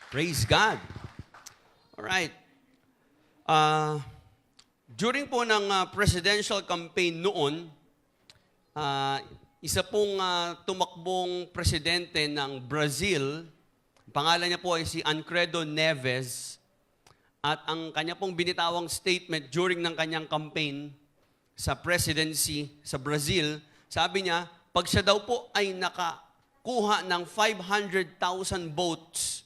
Praise God. Alright. During po ng presidential campaign noon, isa pong tumakbong presidente ng Brazil, pangalan niya po ay si Ancredo Neves, at ang kanya pong binitawang statement during ng kanyang campaign sa presidency sa Brazil, sabi niya, pag siya daw po ay nakakuha ng 500,000 votes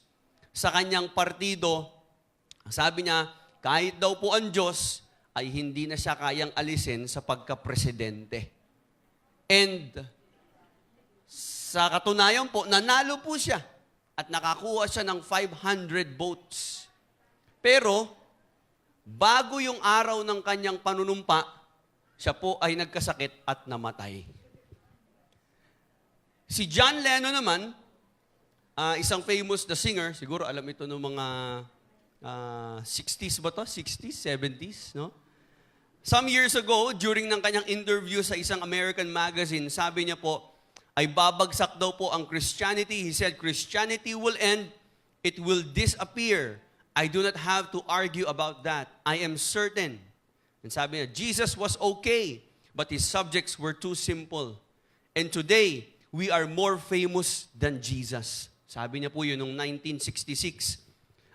sa kanyang partido, sabi niya, kahit daw po ang Diyos, ay hindi na siya kayang alisin sa pagka-presidente. And sa katunayan po, nanalo po siya at nakakuha siya ng 500 votes. Pero, bago yung araw ng kanyang panunumpa, siya po ay nagkasakit at namatay. Si John Lennon naman, isang famous na singer, siguro alam ito ng mga 60s ba to? 60s, 70s, no? Some years ago, during ng kanyang interview sa isang American magazine, sabi niya po, ay babagsak daw po ang Christianity. He said, Christianity will end, it will disappear. I do not have to argue about that. I am certain. And sabi niya, Jesus was okay, but his subjects were too simple. And today, we are more famous than Jesus. Sabi niya po yun noong 1966.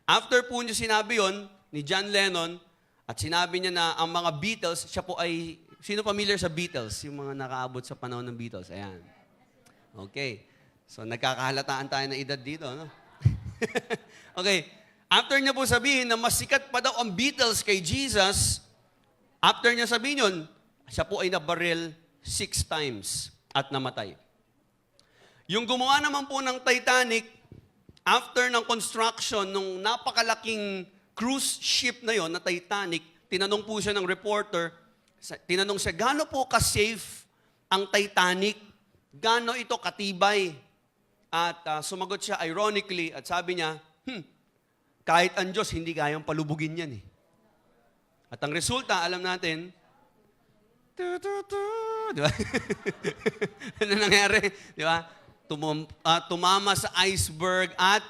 After po niya sinabi yon ni John Lennon, at sinabi niya na ang mga Beatles, siya po ay, sino familiar sa Beatles? Yung mga nakaabot sa panahon ng Beatles. Ayan. Okay. So, nagkakahalataan tayo ng edad dito, no? Okay. After niya po sabihin na mas sikat pa daw ang Beatles kay Jesus, after niya sabihin yun, siya po ay nabaril 6 times at namatay. Yung gumawa naman po ng Titanic, after ng construction ng napakalaking cruise ship na yon na Titanic, tinanong po siya ng reporter, tinanong siya, gaano po ka-safe ang Titanic? Gaano ito katibay? At sumagot siya ironically at sabi niya, kahit ang Diyos, hindi kayang palubugin yan eh. At ang resulta, alam natin, di ba? Ano nangyari? Di ba? Tumama sa iceberg at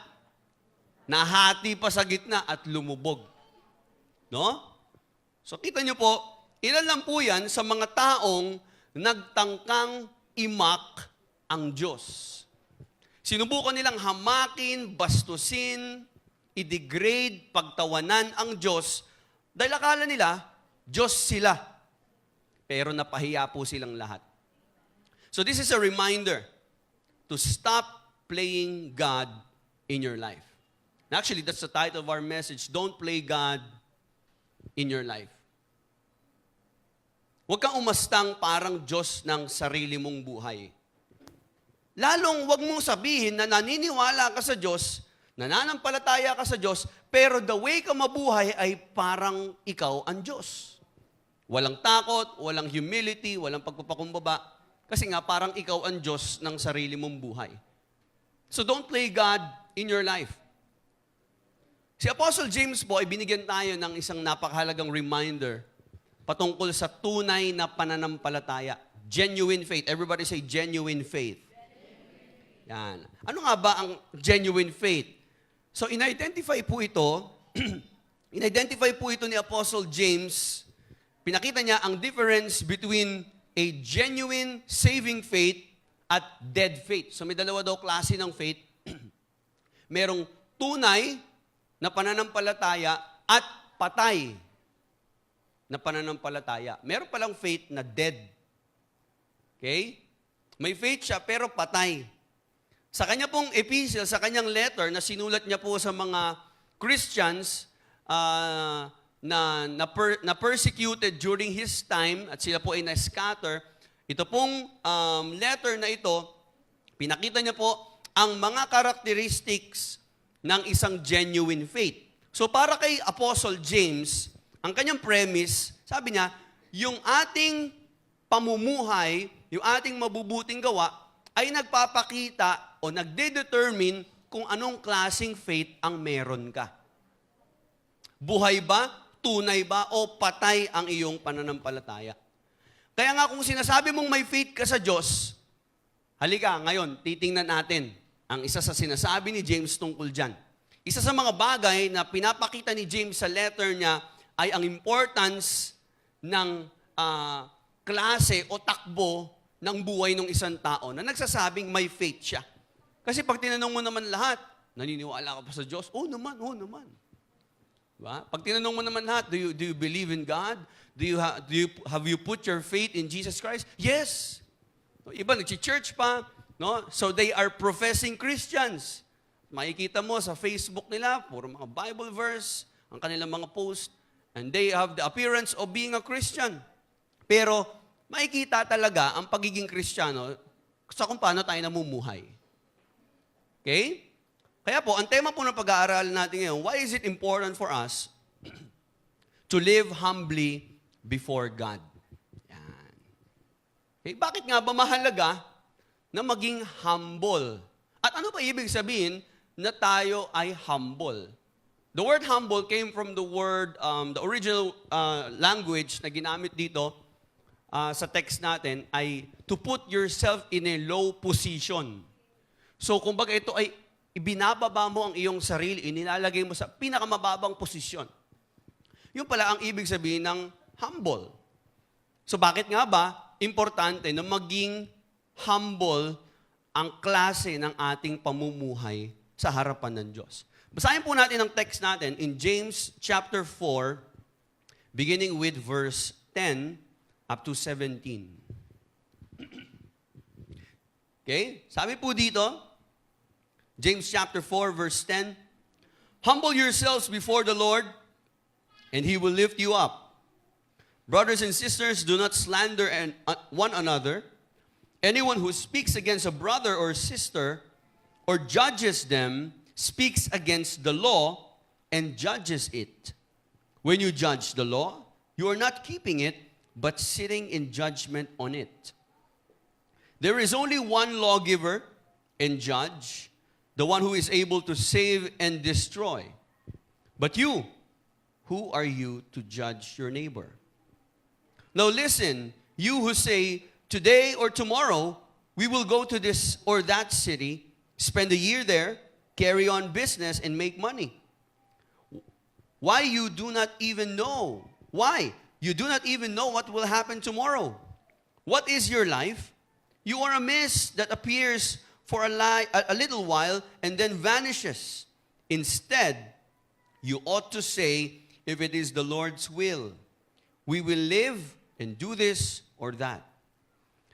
nahati pa sa gitna at lumubog. No? So kita nyo po, ilan lang po yan sa mga taong nagtangkang imak ang Diyos. Sinubukan nilang hamakin, bastusin, i-degrade, pagtawanan ang Diyos dahil akala nila, Diyos sila. Pero napahiya po silang lahat. So this is a reminder to stop playing God in your life. Actually, that's the title of our message, Don't Play God in Your Life. Huwag kang umastang parang Diyos ng sarili mong buhay. Lalong huwag mong sabihin na naniniwala ka sa Diyos, nananampalataya ka sa Diyos, pero the way ka mabuhay ay parang ikaw ang Diyos. Walang takot, walang humility, walang pagpapakumbaba, kasi nga parang ikaw ang Diyos ng sarili mong buhay. So don't play God in your life. Si Apostle James po ay binigyan tayo ng isang napakahalagang reminder patungkol sa tunay na pananampalataya. Genuine faith. Everybody say genuine faith. Yan. Ano nga ba ang genuine faith? So in-identify po ito ni Apostle James. Pinakita niya ang difference between a genuine saving faith at dead faith. So may dalawa daw klase ng faith. Merong tunay na pananampalataya at patay na pananampalataya. Meron palang faith na dead. Okay? May faith siya pero patay. Sa kanya pong epistle, sa kanyang letter na sinulat niya po sa mga Christians na persecuted during his time at sila po ay na-scatter, ito pong letter na ito, pinakita niya po ang mga characteristics ng isang genuine faith. So para kay Apostle James, ang kanyang premise, sabi niya, yung ating pamumuhay, yung ating mabubuting gawa, ay nagpapakita o nagde-determine kung anong klaseng faith ang meron ka. Buhay ba, tunay ba, o patay ang iyong pananampalataya? Kaya nga kung sinasabi mong may faith ka sa Diyos, halika, ngayon, titingnan natin ang isa sa sinasabi ni James tungkol dyan. isa sa mga bagay na pinapakita ni James sa letter niya ay ang importance ng klase o takbo ng buhay ng isang tao na nagsasabing may faith siya. Kasi pag tinanong mo naman lahat, naniniwala ka pa sa Diyos? Oo naman, oo naman. Diba? Pag tinanong mo naman lahat, do you believe in God? Have you put your faith in Jesus Christ? Yes. Iba nagsi-church pa, no? So they are professing Christians. Makikita mo sa Facebook nila, puro mga Bible verse, ang kanilang mga post, and they have the appearance of being a Christian. Pero makikita talaga ang pagiging Kristiyano sa kung paano tayo namumuhay. Okay? Kaya po, ang tema po ng pag-aaralan natin ngayon, why is it important for us to live humbly before God? Yan. Okay? Bakit nga ba mahalaga na maging humble? At ano pa ibig sabihin na tayo ay humble? The word humble came from the word, the original language na ginamit dito sa text natin ay to put yourself in a low position. So, kumbaga ito ay ibinababa mo ang iyong sarili, inilalagay mo sa pinakamababang posisyon. Yun pala ang ibig sabihin ng humble. So, bakit nga ba importante na maging humble ang klase ng ating pamumuhay sa harapan ng Diyos? Basahin po natin ang text natin in James chapter 4, beginning with verse 10 up to 17. Okay? Sabi po dito, James chapter 4, verse 10, humble yourselves before the Lord, and He will lift you up. Brothers and sisters, do not slander one another. Anyone who speaks against a brother or sister or judges them speaks against the law and judges it. When you judge the law, you are not keeping it, but sitting in judgment on it. There is only one lawgiver and judge, the one who is able to save and destroy. But you, who are you to judge your neighbor? Now listen, you who say, today or tomorrow, we will go to this or that city, spend a year there, carry on business, and make money. Why you do not even know? Why? You do not even know what will happen tomorrow. What is your life? You are a mist that appears for a little while and then vanishes. Instead, you ought to say, if it is the Lord's will, we will live and do this or that.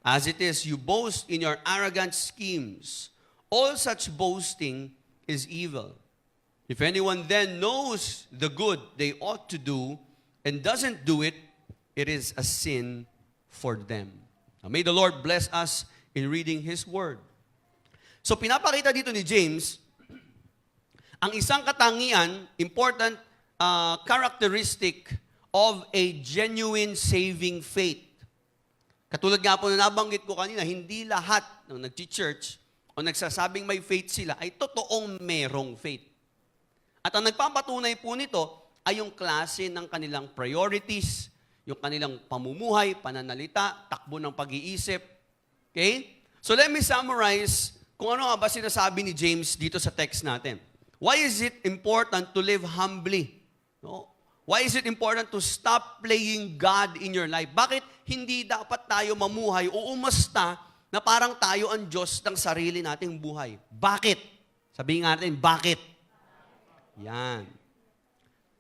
As it is, you boast in your arrogant schemes. All such boasting is evil. If anyone then knows the good they ought to do and doesn't do it, it is a sin for them. Now, may the Lord bless us in reading His Word. So, pinapakita dito ni James, ang isang katangian, important characteristic of a genuine saving faith. Katulad nga po na nabanggit ko kanina, hindi lahat ng nag-church o nagsasabing may faith sila ay totoong merong faith. At ang nagpapatunay po nito ay yung klase ng kanilang priorities, yung kanilang pamumuhay, pananalita, takbo ng pag-iisip. Okay? So let me summarize kung ano nga ba sinasabi ni James dito sa text natin. Why is it important to live humbly? No? Why is it important to stop playing God in your life? Bakit hindi dapat tayo mamuhay o umasta na parang tayo ang Diyos ng sarili nating buhay? Bakit? Sabihin natin, bakit? Yan.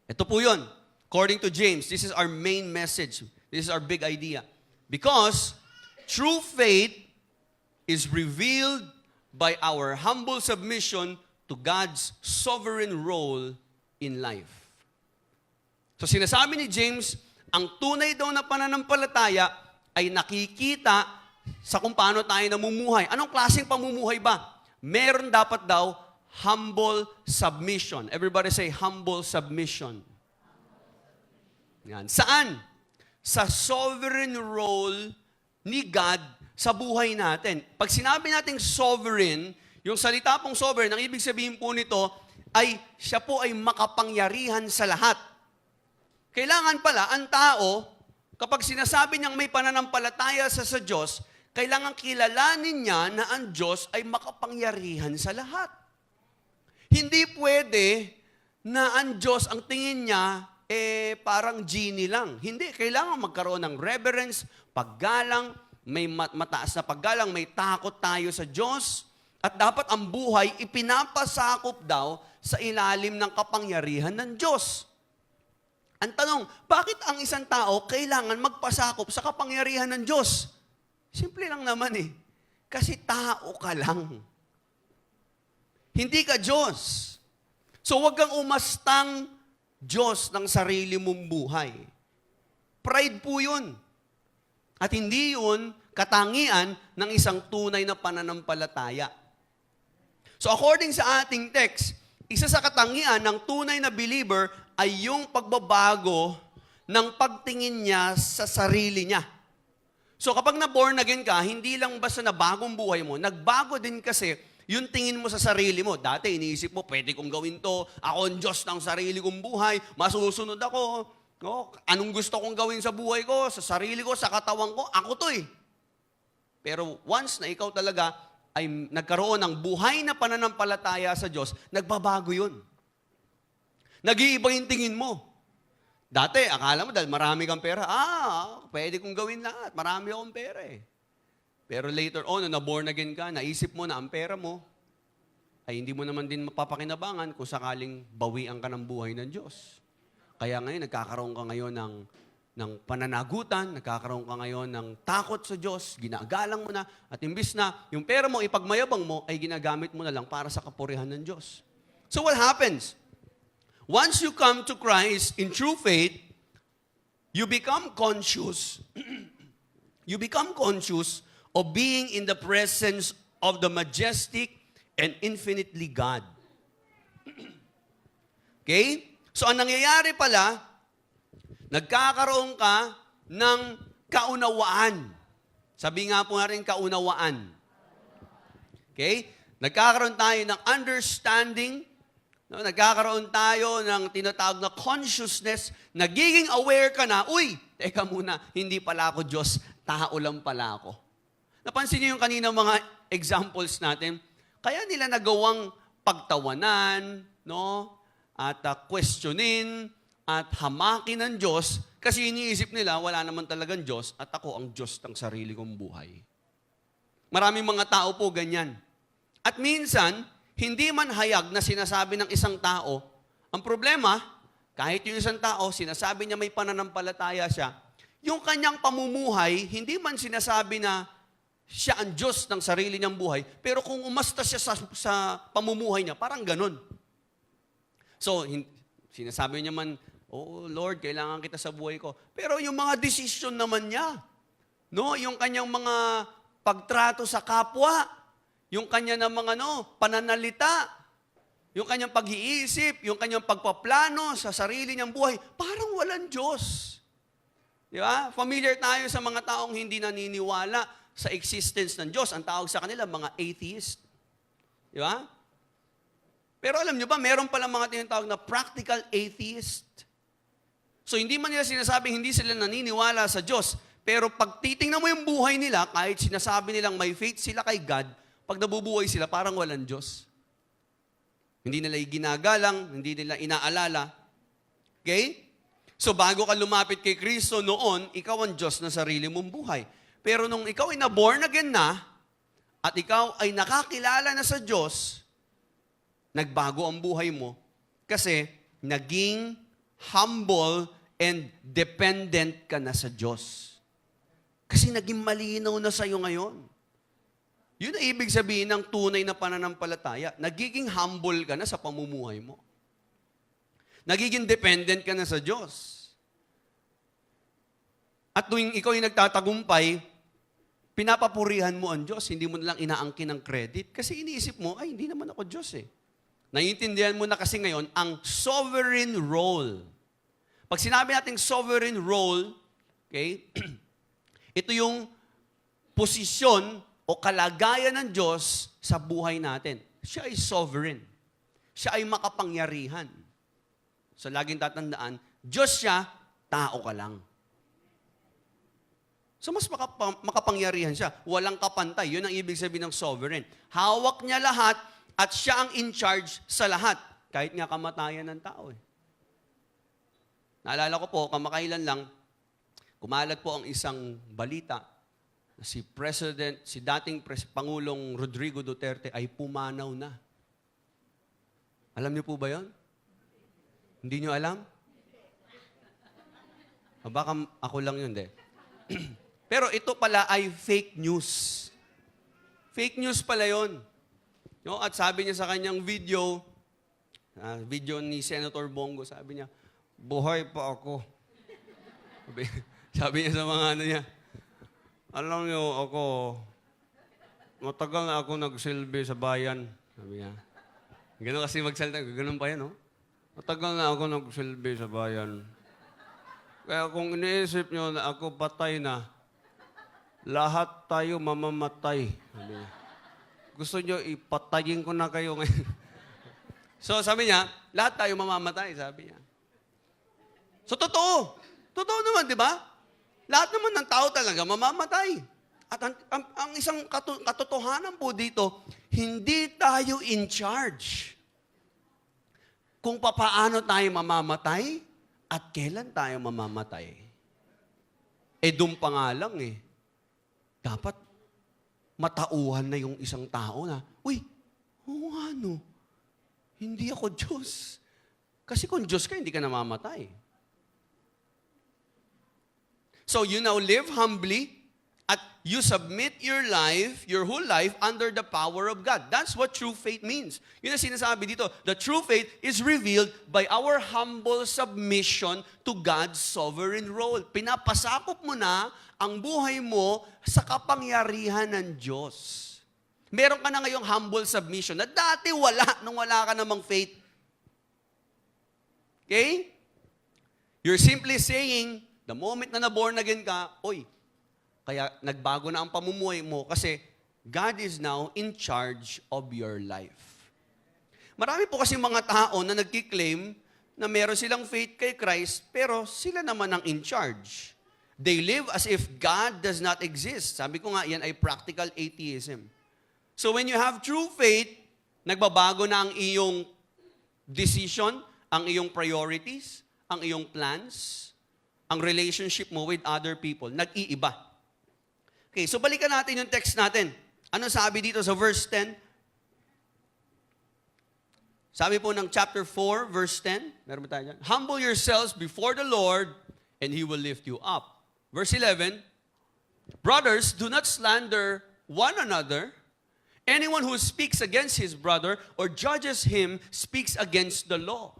Ito po yun. According to James, this is our main message. This is our big idea. Because true faith is revealed by our humble submission to God's sovereign role in life. So sinasabi ni James, ang tunay daw na pananampalataya ay nakikita sa kung paano tayo namumuhay. Anong klaseng pamumuhay ba? Meron dapat daw humble submission. Everybody say humble submission. Yan. Saan? Sa sovereign role ni God sa buhay natin. Pag sinabi nating sovereign, yung salita pong sovereign, ang ibig sabihin po nito ay siya po ay makapangyarihan sa lahat. Kailangan pala, ang tao, kapag sinasabi niyang may pananampalataya sa Diyos, kailangan kilalanin niya na ang Diyos ay makapangyarihan sa lahat. Hindi pwede na ang Diyos, ang tingin niya, parang genie lang. Hindi, kailangan magkaroon ng reverence, paggalang, may mataas na paggalang, may takot tayo sa Diyos, at dapat ang buhay ipinapasakop daw sa ilalim ng kapangyarihan ng Diyos. Ang tanong, bakit ang isang tao kailangan magpasakop sa kapangyarihan ng Diyos? Simple lang naman Kasi tao ka lang. Hindi ka Diyos. So huwag kang umastang Diyos ng sarili mong buhay. Pride po yun. At hindi yun katangian ng isang tunay na pananampalataya. So according sa ating text, isa sa katangian ng tunay na believer ay yung pagbabago ng pagtingin niya sa sarili niya. So kapag na-born again ka, hindi lang basta na bagong buhay mo, nagbago din kasi yung tingin mo sa sarili mo. Dati iniisip mo, pwede kong gawin to, ako ang Diyos ng sarili kong buhay, masusunod ako. No? Anong gusto kong gawin sa buhay ko, sa sarili ko, sa katawan ko, ako to Pero once na ikaw talaga ay nagkaroon ng buhay na pananampalataya sa Diyos, nagbabago yun. Nag-iiba yung tingin mo. Dati, akala mo dahil marami kang pera, pwede kong gawin lahat, marami akong pera Pero later on, na born again ka, naisip mo na ang pera mo, ay hindi mo naman din mapapakinabangan kung sakaling bawian ka ng buhay ng Diyos. Kaya ngayon, nagkakaroon ka ngayon ng pananagutan, nagkakaroon ka ngayon ng takot sa Diyos, ginagalang mo na, at imbis na yung pera mo, ipagmayabang mo, ay ginagamit mo na lang para sa kapurihan ng Diyos. So what happens? Once you come to Christ in true faith, you become conscious, of being in the presence of the majestic and infinitely God. Okay? So, ang nangyayari pala, nagkakaroon ka ng kaunawaan. Sabi nga po natin, kaunawaan. Okay? Nagkakaroon tayo ng understanding, nagkakaroon tayo ng tinatawag na consciousness, nagiging aware ka na, teka muna, hindi pala ako Diyos, tao lang pala ako. Napansin niyo yung kanina mga examples natin? Kaya nila nagawang pagtawanan, at questionin, at hamakin ng Diyos, kasi iniisip nila, wala naman talagang Diyos, at ako ang Diyos ng sarili kong buhay. Maraming mga tao po ganyan. At minsan, hindi man hayag na sinasabi ng isang tao, ang problema, kahit yung isang tao, sinasabi niya may pananampalataya siya, yung kanyang pamumuhay, hindi man sinasabi na siya ang Diyos ng sarili niyang buhay, pero kung umasta siya sa pamumuhay niya, parang ganun. So, sinasabi niya man, Lord, kailangan kita sa buhay ko. Pero yung mga decision naman niya, yung kanyang mga pagtrato sa kapwa, yung kanya ng mga pananalita, yung kanyang pag-iisip, yung kanyang pagpaplano sa sarili niyang buhay, parang walang Diyos. Di ba? Familiar tayo sa mga taong hindi naniniwala sa existence ng Diyos. Ang tawag sa kanila, mga atheist. Di ba? Pero alam nyo ba, meron palang mga tinatawag na practical atheist. So, hindi man nila sinasabing hindi sila naniniwala sa Diyos. Pero pag titingnan mo yung buhay nila, kahit sinasabi nilang may faith sila kay God, pag nabubuhay sila, parang walang Diyos. Hindi nila ginagalang, hindi nila inaalala. Okay? So, bago ka lumapit kay Kristo noon, ikaw ang Diyos na sarili mong buhay. Pero nung ikaw ay na-born again na, at ikaw ay nakakilala na sa Diyos, nagbago ang buhay mo kasi naging humble and dependent ka na sa Diyos. Kasi naging malinaw na sa'yo ngayon. Yun ang ibig sabihin ng tunay na pananampalataya. Nagiging humble ka na sa pamumuhay mo. Nagiging dependent ka na sa Diyos. At tuwing ikaw ay nagtatagumpay, pinapapurihan mo ang Diyos, hindi mo nalang inaangkin ng credit. Kasi iniisip mo, hindi naman ako Diyos Naiintindihan mo na kasi ngayon ang sovereign role. Pag sinabi nating sovereign role, okay, ito yung posisyon o kalagayan ng Diyos sa buhay natin. Siya ay sovereign. Siya ay makapangyarihan. So laging tatandaan, Diyos siya, tao ka lang. So mas makapangyarihan siya. Walang kapantay. Yun ang ibig sabihin ng sovereign. Hawak niya lahat At siya ang in charge sa lahat. Kahit nga kamatayan ng tao eh. Naalala ko po, kamakailan lang, kumalat po ang isang balita na si dating Pangulong Rodrigo Duterte ay pumanaw na. Alam niyo po ba yon? Hindi niyo alam? Baka ako lang yun, de. Pero ito pala ay fake news. Fake news pala yon. No? At sabi niya sa kanyang video ni Senator Bongo, sabi niya, buhay pa ako. Sabi niya sa mga ano niya, alam niyo ako, matagal na ako nagsilbi sa bayan. Sabi niya. Ganun kasi magsalita, ganun pa yan, no? Matagal na ako nagsilbi sa bayan. Kaya kung iniisip niyo na ako patay na, lahat tayo mamamatay. Sabi niya. Gusto niyo ipatayin ko na kayo ngayon. So sabi niya, lahat tayo mamamatay, sabi niya. So totoo. Totoo naman, di ba? Lahat naman ng tao talaga mamamatay. At ang isang katotohanan po dito, hindi tayo in charge kung papaano tayo mamamatay at kailan tayo mamamatay. Doon pa nga lang eh. Dapat matauhan na yung isang tao na, uy, ano? Hindi ako Diyos. Kasi kung Diyos ka, hindi ka namamatay. So you now live humbly at you submit your whole life under the power of God. That's what true faith means. Yun ang sinasabi dito. The true faith is revealed by our humble submission to God's sovereign role. Pinapasakop mo na ang buhay mo sa kapangyarihan ng Diyos. Meron ka na ngayong humble submission na dati nung wala ka namang faith. Okay? You're simply saying, the moment na na-born again ka, kaya nagbago na ang pamumuhay mo kasi God is now in charge of your life. Marami po kasi mga tao na nagkiklaim na meron silang faith kay Christ, pero sila naman ang in charge. They live as if God does not exist. Sabi ko nga, yan ay practical atheism. So when you have true faith, nagbabago na ang iyong decision, ang iyong priorities, ang iyong plans, ang relationship mo with other people, nag-iiba. Okay, so balikan natin yung text natin. Ano sabi dito sa verse 10? Sabi po ng chapter 4, verse 10. Meron ba tayo dyan? Humble yourselves before the Lord, and He will lift you up. Verse 11, brothers, do not slander one another. Anyone who speaks against his brother or judges him speaks against the law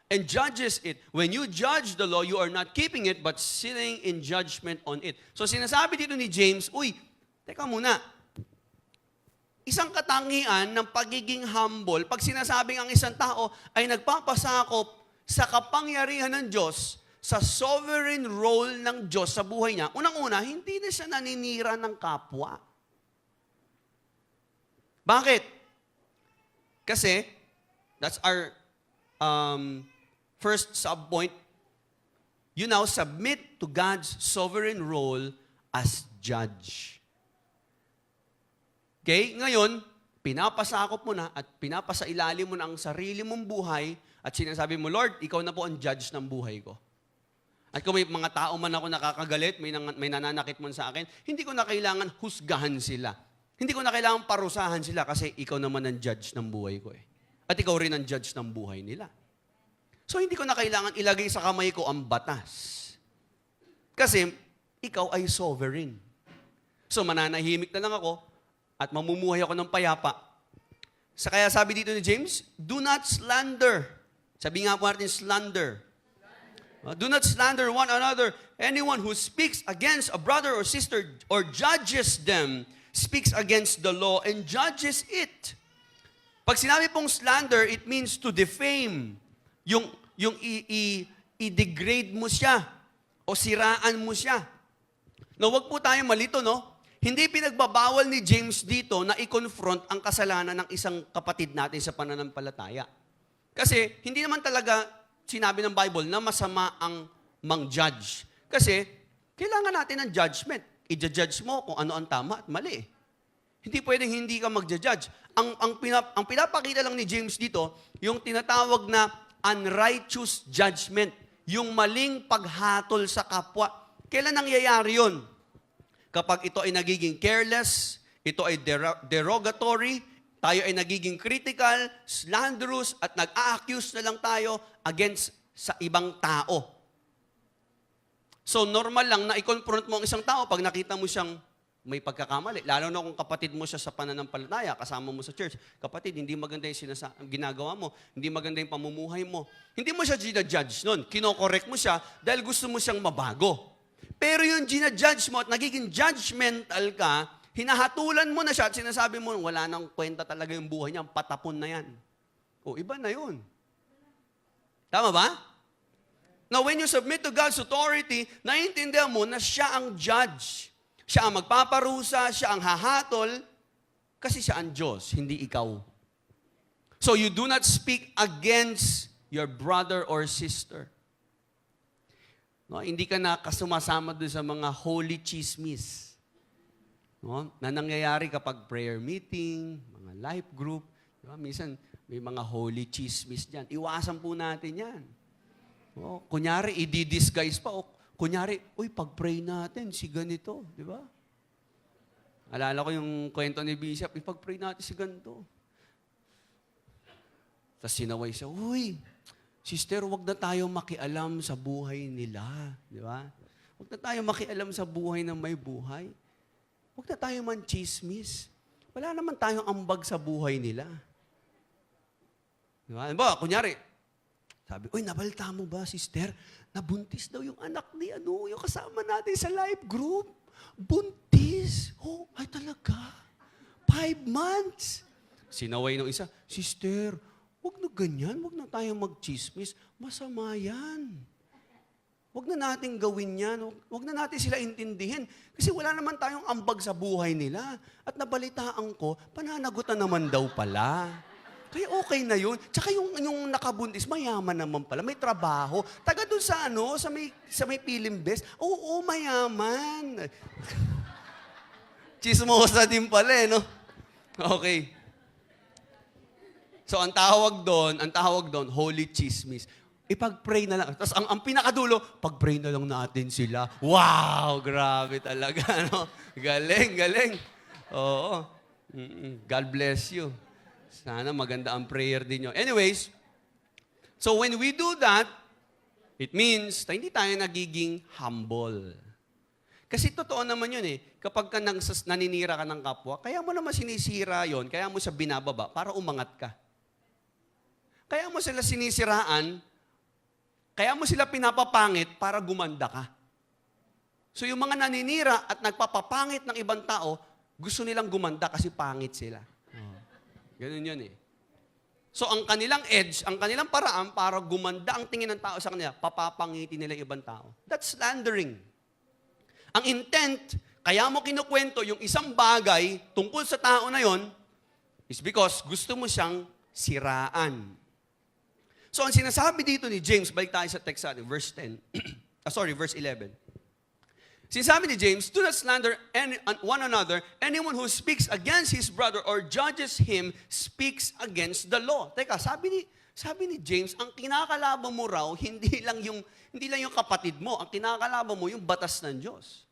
and judges it. When you judge the law, you are not keeping it, but sitting in judgment on it. So sinasabi dito ni James, teka muna. Isang katangian ng pagiging humble, pag sinasabing ang isang tao ay nagpapasakop sa kapangyarihan ng Diyos, sa sovereign role ng Diyos sa buhay niya, unang-una, hindi na siya naninira ng kapwa. Bakit? Kasi, that's our first sub-point, you now submit to God's sovereign role as judge. Okay? Ngayon, pinapasakop mo na at pinapasailalim mo na ang sarili mong buhay at sinasabi mo, Lord, ikaw na po ang judge ng buhay ko. At kung may mga tao man ako nakakagalit, may nananakit man sa akin, hindi ko na kailangan husgahan sila. Hindi ko na kailangan parusahan sila kasi ikaw naman ang judge ng buhay ko eh. At ikaw rin ang judge ng buhay nila. So hindi ko na kailangan ilagay sa kamay ko ang batas. Kasi ikaw ay sovereign. So mananahimik na lang ako at mamumuhay ako ng payapa. Kaya sabi dito ni James, do not slander. Sabi nga po natin, slander. Do not slander one another. Anyone who speaks against a brother or sister or judges them speaks against the law and judges it. Pag sinabi pong slander, it means to defame. Yung i-degrade mo siya o siraan mo siya. No, wag po tayo malito, no? Hindi pinagbabawal ni James dito na i-confront ang kasalanan ng isang kapatid natin sa pananampalataya. Kasi hindi naman talaga sinabi ng Bible na masama ang mang-judge. Kasi kailangan natin ng judgment. I-judge mo kung ano ang tama at mali. Hindi pwedeng hindi ka magja-judge. Ang pinapakita lang ni James dito, yung tinatawag na unrighteous judgment, yung maling paghatol sa kapwa. Kailan nangyayari yun? Kapag ito ay nagiging careless, ito ay derogatory, tayo ay nagiging critical, slanderous, at nag-a-accuse na lang tayo against sa ibang tao. So normal lang na i-confront mo ang isang tao pag nakita mo siyang may pagkakamali. Lalo na kung kapatid mo siya sa pananampalataya, kasama mo sa church. Kapatid, hindi maganda yung ginagawa mo. Hindi maganda yung pamumuhay mo. Hindi mo siya ginajudge nun. Kinokorek mo siya dahil gusto mo siyang mabago. Pero yung ginajudge mo at nagiging judgmental ka, hinahatulan mo na siya at sinasabi mo, wala nang kwenta talaga yung buhay niya, patapon na yan. O, iba na yun. Tama ba? Now, when you submit to God's authority, naiintindihan mo na siya ang judge. Siya ang magpaparusa, siya ang hahatol, kasi siya ang Diyos, hindi ikaw. So you do not speak against your brother or sister. No, hindi ka na kasumasama doon sa mga holy chismis. No, na nangyayari kapag prayer meeting, mga life group. Diba? Minsan, may mga holy chismis dyan. Iwasan po natin yan. No, kunyari, i-disguise pa. O, kunyari, uy, pag-pray natin, si ganito. Di ba? Alala ko yung kwento ni Bishop, ipag-pray natin si ganito. Tapos sinaway siya, uy, sister, wag na tayo makialam sa buhay nila. Di ba? Wag na tayo makialam sa buhay ng may buhay. Wag na tayo man chismis. Wala naman tayong ambag sa buhay nila. Di ba? Diba, kunyari, sabi, uy, nabalita mo ba, sister? Nabuntis daw yung anak ni yung kasama natin sa life group. Buntis. Oh, ay talaga. 5 months. Sinaway ng isa, sister, wag na ganyan, wag na tayong mag-chismis. Masama yan. Wag na natin gawin yan. Wag na natin sila intindihin. Kasi wala naman tayong ambag sa buhay nila. At nabalitaan ko, pananagutan naman daw pala. Kaya okay na yun. Tsaka yung nakabuntis, mayaman naman pala. May trabaho. Taga doon sa sa may Pilimbes. Oo, mayaman. Chismosa din pala no? Okay. So, ang tawag doon, holy chismis. Ipag-pray na lang. Tapos ang pinakadulo, pag-pray na lang natin sila. Wow! Grabe talaga, no? Galing. Oo. God bless you. Sana maganda ang prayer din nyo. Anyways, so when we do that, it means na hindi tayo nagiging humble. Kasi totoo naman yun kapag ka naninira ka ng kapwa, kaya mo naman sinisira yon, kaya mo siya binababa para umangat ka. Kaya mo sila sinisiraan, kaya mo sila pinapapangit para gumanda ka. So yung mga naninira at nagpapapangit ng ibang tao, gusto nilang gumanda kasi pangit sila. Ganun yun So ang kanilang edge, ang kanilang paraan para gumanda ang tingin ng tao sa kanila, papapangitin nila ibang tao. That's slandering. Ang intent, kaya mo kinukwento yung isang bagay tungkol sa tao na yon is because gusto mo siyang siraan. So ang sinasabi dito ni James, balik tayo sa text natin, verse 10. Verse 11. Sinasabi ni James, do not slander one another. Anyone who speaks against his brother or judges him speaks against the law. Teka, sabi ni James, ang kinakalaban mo raw, hindi lang yung kapatid mo. Ang kinakalaban mo, yung batas ng Diyos.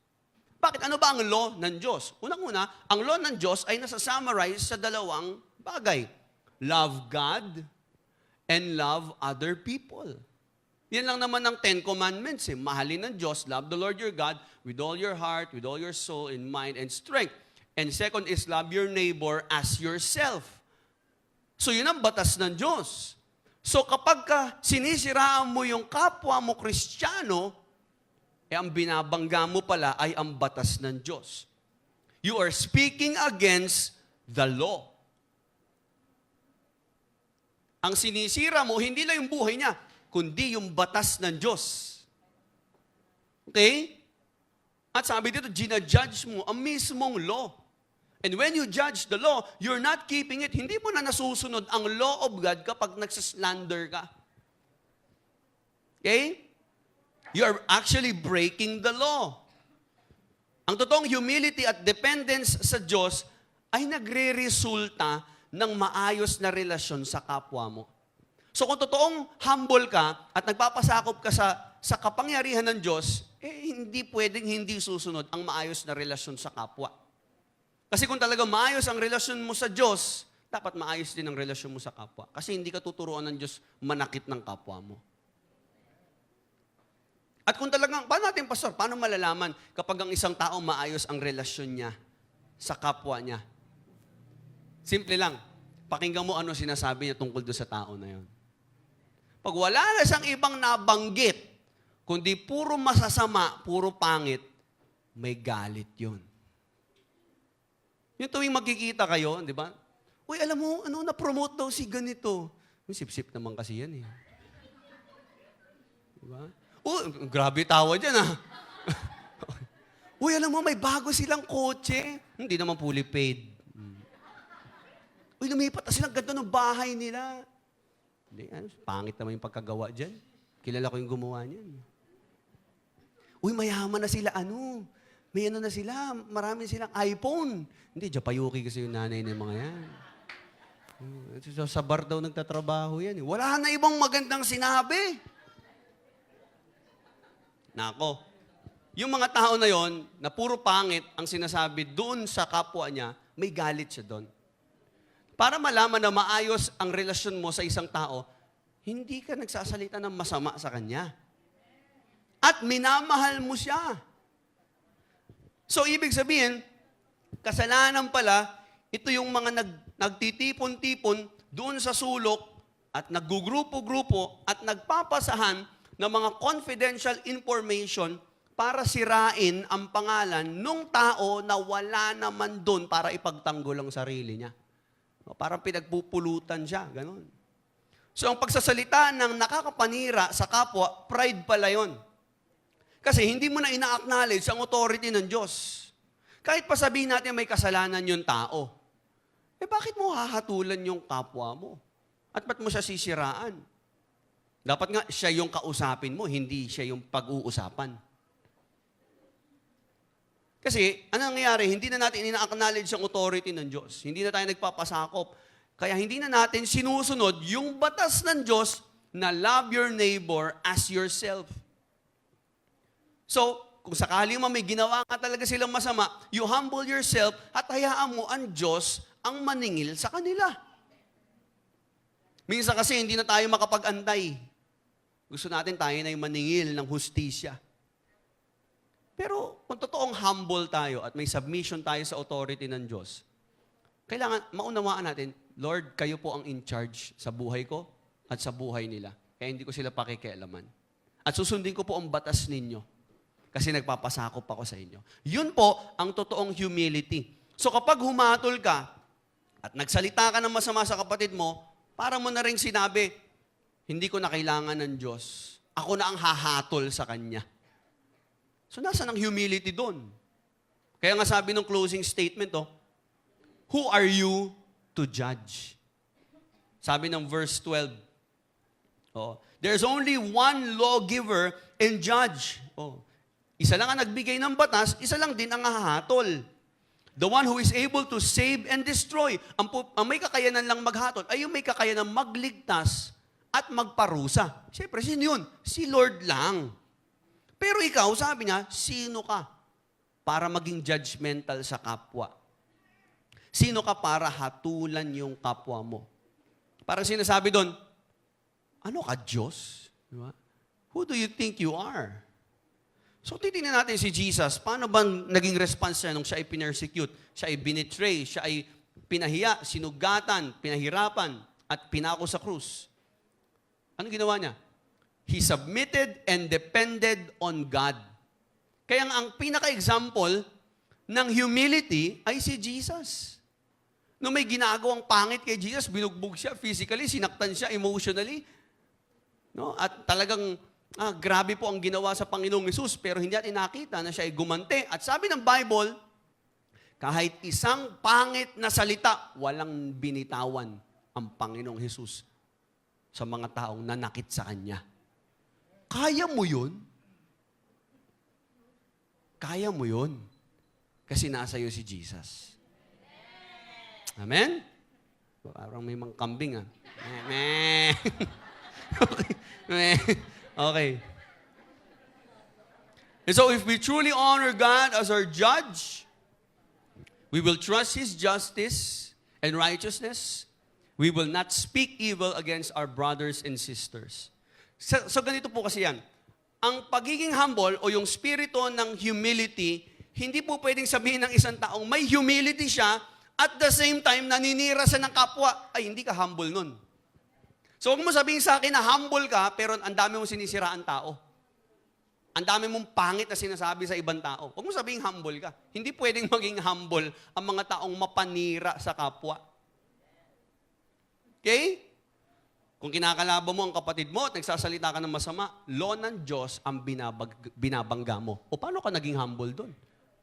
Bakit? Ano ba ang law ng Diyos? Unang-una, ang law ng Diyos ay nasa-summarize sa dalawang bagay. Love God and love other people. Yan lang naman ang 10 Commandments. Mahalin ng Diyos, love the Lord your God with all your heart, with all your soul, and mind, and strength. And second is love your neighbor as yourself. So yun ang batas ng Diyos. So kapag sinisiraan mo yung kapwa mo Kristiyano, ang binabangga mo pala ay ang batas ng Diyos. You are speaking against the law. Ang sinisira mo, hindi lang yung buhay niya, kundi yung batas ng Diyos. Okay? At sabi dito, ginajudge mo ang mismong law. And when you judge the law, you're not keeping it. Hindi mo na nasusunod ang law of God kapag nagsaslander ka. Okay? You are actually breaking the law. Ang totoong humility at dependence sa Diyos ay nagre-resulta ng maayos na relasyon sa kapwa mo. So kung totoong humble ka at nagpapasakop ka sa kapangyarihan ng Diyos, hindi pwedeng hindi susunod ang maayos na relasyon sa kapwa. Kasi kung talaga maayos ang relasyon mo sa Diyos, dapat maayos din ang relasyon mo sa kapwa. Kasi hindi ka tuturuan ng Diyos manakit ng kapwa mo. At kung talagang, paano natin, Pastor, paano malalaman kapag ang isang tao maayos ang relasyon niya sa kapwa niya? Simple lang, pakinggan mo ano sinasabi niya tungkol doon sa tao na yon. Pag wala na siyang ibang nabanggit, kundi puro masasama, puro pangit, may galit yun. Yung tuwing magkikita kayo, di ba? Uy, alam mo, na-promote daw si ganito. Sip-sip naman kasi yan eh. Di ba? Grabe tawa dyan ah. Uy, alam mo, may bago silang kotse. Hindi naman fully paid. Uy, lumipat na silang ganda ng bahay nila. Hindi, pangit naman yung pagkagawa dyan. Kilala ko yung gumawa niyan. Uy, mayaman na sila, may na sila, marami silang iPhone. Hindi, Japayuki kasi yung nanay ng mga yan. Sa bar daw nagtatrabaho yan. Wala na ibang magandang sinabi. Nako, yung mga tao na yon na puro pangit ang sinasabi doon sa kapwa niya, may galit siya doon. Para malaman na maayos ang relasyon mo sa isang tao, hindi ka nagsasalita ng masama sa kanya. At minamahal mo siya. So, ibig sabihin, kasalanan pala, ito yung mga nagtitipon-tipon doon sa sulok at naggugrupo-grupo at nagpapasahan ng mga confidential information para sirain ang pangalan ng tao na wala naman doon para ipagtanggol ang sarili niya. Parang pinagpupulutan siya, ganun. So, ang pagsasalita ng nakakapanira sa kapwa, pride pala yun. Kasi hindi mo na ina-acknowledge ang authority ng Diyos. Kahit pa sabihin natin may kasalanan yung tao, bakit mo hahatulan yung kapwa mo? At ba't mo siya sisiraan? Dapat nga siya yung kausapin mo, hindi siya yung pag-uusapan. Kasi, ano nangyayari? Hindi na natin ina-acknowledge ang authority ng Diyos. Hindi na tayo nagpapasakop. Kaya hindi na natin sinusunod yung batas ng Diyos na love your neighbor as yourself. So, kung sakali mo may ginawa nga talaga silang masama, you humble yourself at hayaan mo ang Diyos ang maningil sa kanila. Minsan kasi hindi na tayo makapag-antay. Gusto natin tayo na yung maningil ng hustisya. Pero kung totoong humble tayo at may submission tayo sa authority ng Diyos, kailangan maunawaan natin, Lord, kayo po ang in charge sa buhay ko at sa buhay nila. Kaya hindi ko sila pakikialaman. At susundin ko po ang batas ninyo kasi nagpapasakop ako sa inyo. Yun po ang totoong humility. So kapag humatol ka at nagsalita ka ng masama sa kapatid mo, para mo na rin sinabi, hindi ko na kailangan ng Diyos. Ako na ang hahatol sa Kanya. So, nasa ng humility doon? Kaya nga sabi ng closing statement, who are you to judge? Sabi ng verse 12, there's only one lawgiver and judge. Isa lang ang nagbigay ng batas, isa lang din ang hahatol. The one who is able to save and destroy. Ang may kakayanan lang maghatol ay yung may kakayanan magligtas at magparusa. Siyempre, sino yun? Si Lord lang. Pero ikaw, sabi niya, sino ka para maging judgmental sa kapwa? Sino ka para hatulan yung kapwa mo? Parang sinasabi doon, ano ka, Diyos? Diba? Who do you think you are? So, titingnan natin si Jesus. Paano bang naging response niya nung siya ay pinersecute? Siya ay binitray, siya ay pinahiya, sinugatan, pinahirapan, at pinako sa krus. Ano ginawa niya? He submitted and depended on God. Kaya ang pinaka-example ng humility ay si Jesus. Nung may ginagawang pangit kay Jesus, binugbog siya physically, sinaktan siya emotionally. No? At talagang, grabe po ang ginawa sa Panginoong Hesus, pero hindi natin nakita na siya ay gumante. At sabi ng Bible, kahit isang pangit na salita, walang binitawan ang Panginoong Hesus sa mga taong nanakit sa Kanya. Kaya mo yun? Kaya mo yun? Kasi nasa iyo si Jesus. Amen? Parang may mga kambing, ah. Meh. Okay. Meh. Okay. And so if we truly honor God as our judge, we will trust His justice and righteousness. We will not speak evil against our brothers and sisters. So ganito po kasi yan. Ang pagiging humble o yung spirito ng humility, hindi po pwedeng sabihin ng isang taong may humility siya at the same time naninira siya ng kapwa. Ay, hindi ka humble nun. So huwag mo sabihin sa akin na humble ka pero ang dami mong sinisiraan tao. Ang dami mong pangit na sinasabi sa ibang tao. Huwag mo sabihin humble ka. Hindi pwedeng maging humble ang mga taong mapanira sa kapwa. Okay? Kung kinakalaban mo ang kapatid mo at nagsasalita ka ng masama, law ng Diyos ang binabangga mo. O paano ka naging humble doon?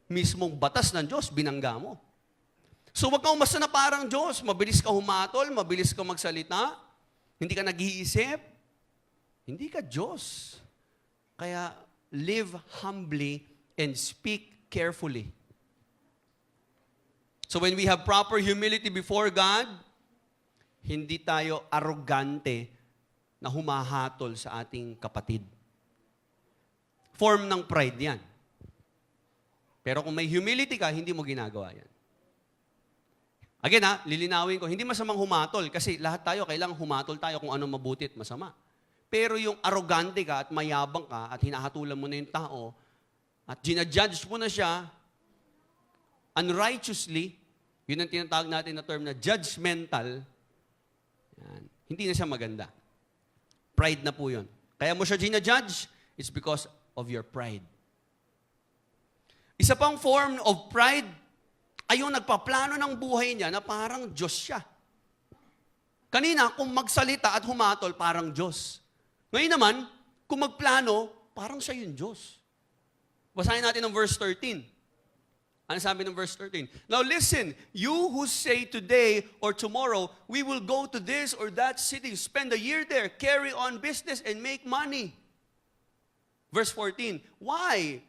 Mismong batas ng Diyos, binangga mo. So huwag ka umasa na parang Diyos. Mabilis ka humatol, mabilis ka magsalita, hindi ka nag-iisip. Hindi ka Diyos. Kaya live humbly and speak carefully. So when we have proper humility before God, hindi tayo arrogante na humahatol sa ating kapatid. Form ng pride yan. Pero kung may humility ka, hindi mo ginagawa yan. Again lilinawin ko, hindi masamang humatol kasi lahat tayo kailangang humatol tayo kung ano mabuti at masama. Pero yung arrogante ka at mayabang ka at hinahatulan mo na yung tao at ginajudge mo na siya unrighteously, yun ang tinatawag natin na term na judgmental, yan, hindi na siya maganda. Pride na po yun. Kaya mo siya ginajudge, it's because of your pride. Isa pang form of pride ay yung nagpaplano ng buhay niya na parang Diyos siya. Kanina, kung magsalita at humatol, parang Diyos. Ngayon naman, kung magplano, parang siya yung Diyos. Basahin natin ang verse 13. Ano sabi ng verse 13? Now listen, you who say today or tomorrow, we will go to this or that city, spend a year there, carry on business, and make money. Verse 14, why?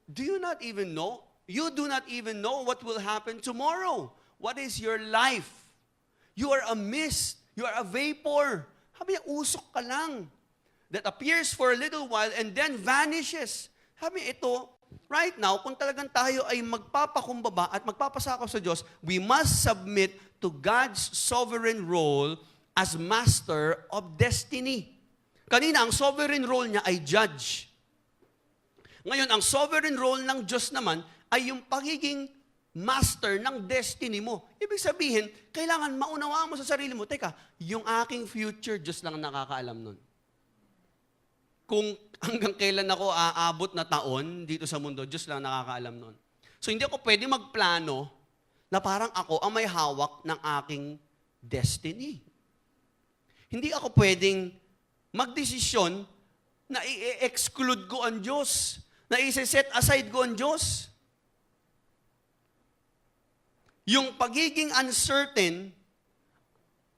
Do you not even know? You do not even know what will happen tomorrow. What is your life? You are a mist. You are a vapor. Sabi niya, usok ka lang. That appears for a little while and then vanishes. Sabi ito, right now, kung talagang tayo ay magpapakumbaba at magpapasakaw sa Diyos, we must submit to God's sovereign role as master of destiny. Kanina, ang sovereign role niya ay judge. Ngayon, ang sovereign role ng Diyos naman ay yung pagiging master ng destiny mo. Ibig sabihin, kailangan maunawaan mo sa sarili mo, teka, yung aking future, Diyos lang ang nakakaalam nun. Kung hanggang kailan ako aabot na taon dito sa mundo, Diyos lang nakakaalam nun. So hindi ako pwede magplano na parang ako ang may hawak ng aking destiny. Hindi ako pwedeng magdesisyon na i-exclude ko ang Diyos, na i-set aside ko ang Diyos. Yung pagiging uncertain